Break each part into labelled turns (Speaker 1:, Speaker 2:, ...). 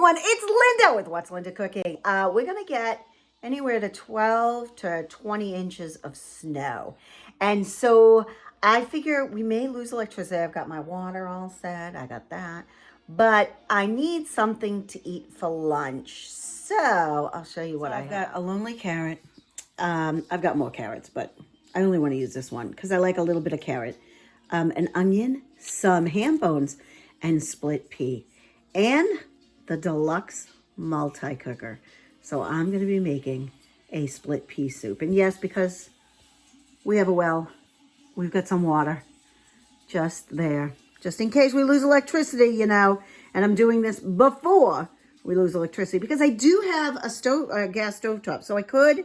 Speaker 1: everyone, it's Linda with What's Linda Cooking. We're going to get anywhere to 12 to 20 inches of snow. And so I figure we may lose electricity. I've got my water all set. I got that. But I need something to eat for lunch. So I'll show you what I've got. A lonely carrot. I've got more carrots, but I only want to use this one because I like a little bit of carrot. An onion, some ham bones, and split pea. And the Deluxe multi-cooker. So I'm going to be making a split pea soup. And yes, because we have a well, we've got some water just there. Just in case we lose electricity, you know. And I'm doing this before we lose electricity because I do have a gas stove top. So I could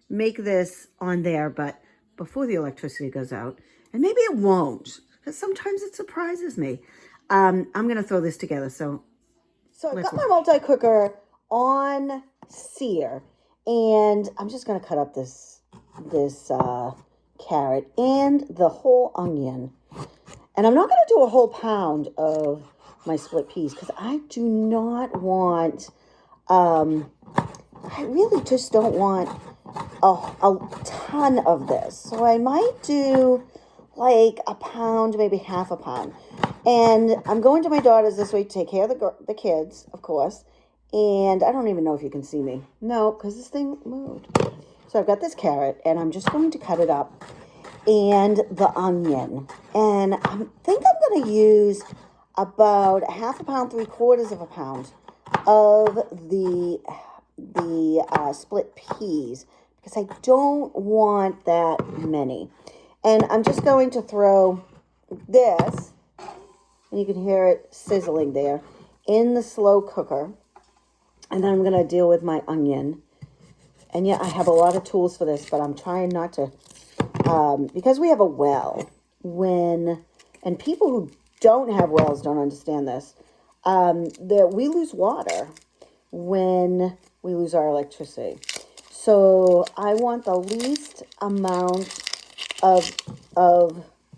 Speaker 1: make this on there, but before the electricity goes out. And maybe it won't, because sometimes it surprises me. I'm going to throw this together. So I've got my multi-cooker on sear, and I'm just going to cut up this carrot and the whole onion. And I'm not going to do a whole pound of my split peas because I do not want, I really just don't want a ton of this. So I might do like a pound, maybe half a pound. And I'm going to my daughter's this week to take care of the kids, of course. And I don't even know if you can see me. No, because this thing moved. So I've got this carrot, and I'm just going to cut it up. And the onion. And I think I'm going to use about half a pound, 3/4 of a pound of the split peas. Because I don't want that many. And I'm just going to throw this, and you can hear it sizzling there, in the slow cooker. And then I'm going to deal with my onion. And yeah, I have a lot of tools for this, but I'm trying not to, because we have a well, and people who don't have wells don't understand this, that we lose water when we lose our electricity. So I want the least amount of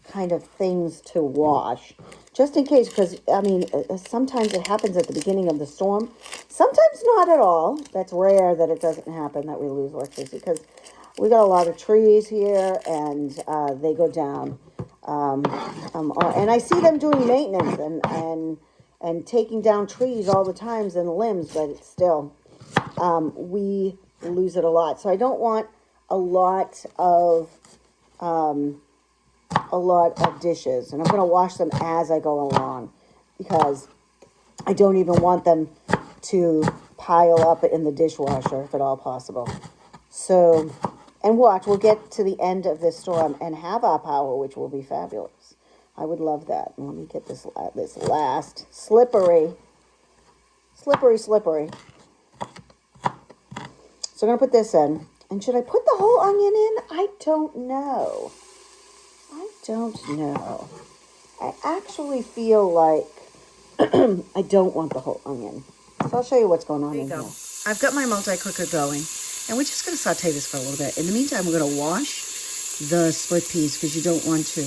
Speaker 1: kind of things to wash, just in case, because I mean, sometimes it happens at the beginning of the storm, sometimes not at all. That's rare that it doesn't happen, that we lose electricity, because we got a lot of trees here, and they go down, and I see them doing maintenance and taking down trees all the times and limbs, but it's still, we lose it a lot. So I don't want a lot of dishes, and I'm going to wash them as I go along because I don't even want them to pile up in the dishwasher if at all possible. So, and watch, we'll get to the end of this storm and have our power, which will be fabulous. I would love that. Let me get this last slippery. So I'm going to put this in. And should I put the whole onion in? I don't know. I actually feel like I don't want the whole onion. So I'll show you what's going on in here. I've got my multi-cooker going, and we're just going to saute this for a little bit. In the meantime, we're going to wash the split peas because you don't want to,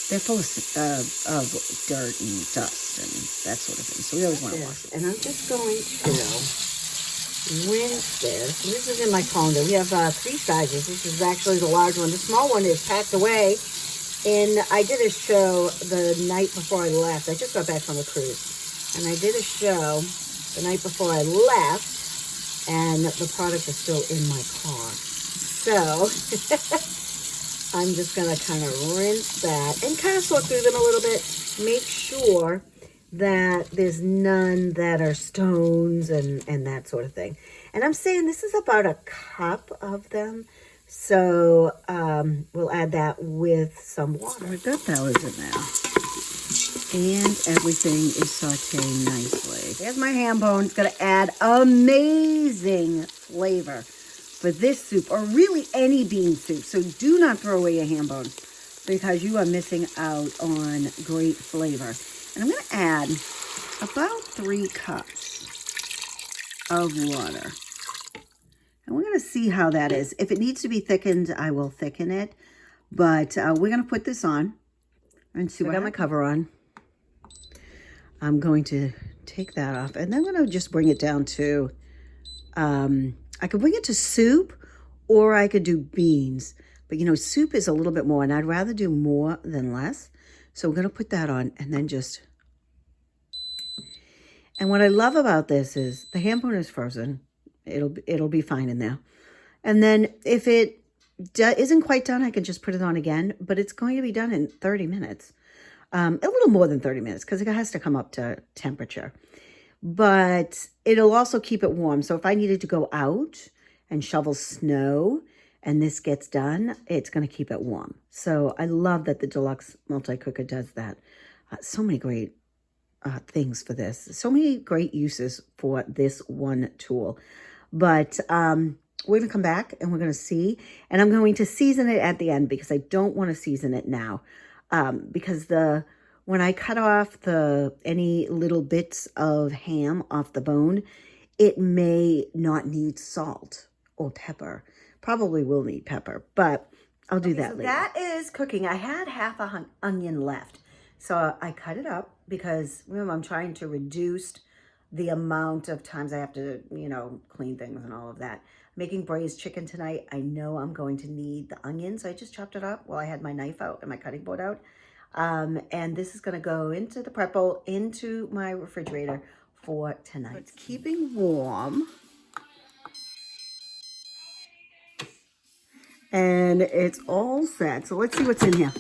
Speaker 1: they're full of dirt and dust and that sort of thing. So we always want to wash them. And I'm just going to rinse this. And this is in my colander. We have 3 sizes. This is actually the large one. The small one is packed away. And I did a show the night before I left. I just got back from a cruise. And I did a show the night before I left. And the product is still in my car. So I'm just going to kind of rinse that and kind of sort through them a little bit. Make sure that there's none that are stones and that sort of thing. And I'm saying this is about a cup of them. So we'll add that with some water. We've got those in there. And everything is sauteing nicely. There's my ham bone. It's going to add amazing flavor for this soup, or really any bean soup. So do not throw away your ham bone because you are missing out on great flavor. And I'm going to add about 3 cups of water. And we're going to see how that is. If it needs to be thickened, I will thicken it. But we're going to put this on and see what I got my cover on. I'm going to take that off. And then I'm going to just bring it down to, I could bring it to soup, or I could do beans. But, you know, soup is a little bit more, and I'd rather do more than less. So we're going to put that on and then just... And what I love about this is the ham bone is frozen. It'll be fine in there. And then if it isn't quite done, I can just put it on again. But it's going to be done in 30 minutes. A little more than 30 minutes because it has to come up to temperature. But it'll also keep it warm. So if I needed to go out and shovel snow and this gets done, it's going to keep it warm. So I love that the Deluxe multi-cooker does that. So many great things for this. So many great uses for this one tool. But we're going to come back and we're going to see. And I'm going to season it at the end because I don't want to season it now. Because when I cut off any little bits of ham off the bone, it may not need salt or pepper. Probably will need pepper, but I'll do that later. That is cooking. I had half a onion left, so I cut it up because remember, I'm trying to reduce the amount of times I have to, you know, clean things and all of that. Making braised chicken tonight. I know I'm going to need the onions, so I just chopped it up while I had my knife out and my cutting board out. And this is going to go into the prep bowl, into my refrigerator for tonight. It's keeping warm. And it's all set. So let's see what's in here.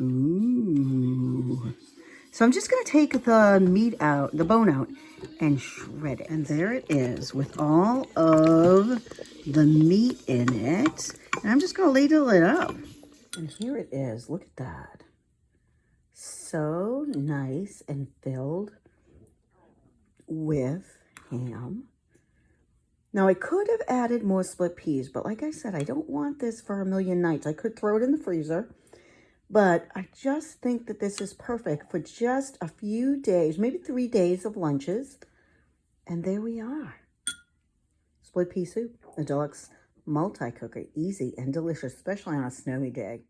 Speaker 1: Ooh. So I'm just going to take the meat out, the bone out, and shred it. And there it is with all of the meat in it. And I'm just going to ladle it up. And here it is. Look at that. So nice and filled with ham. Now, I could have added more split peas, but like I said, I don't want this for a million nights. I could throw it in the freezer, but I just think that this is perfect for just a few days, maybe 3 days of lunches. And there we are. Split pea soup, the Deluxe multi-cooker, easy and delicious, especially on a snowy day.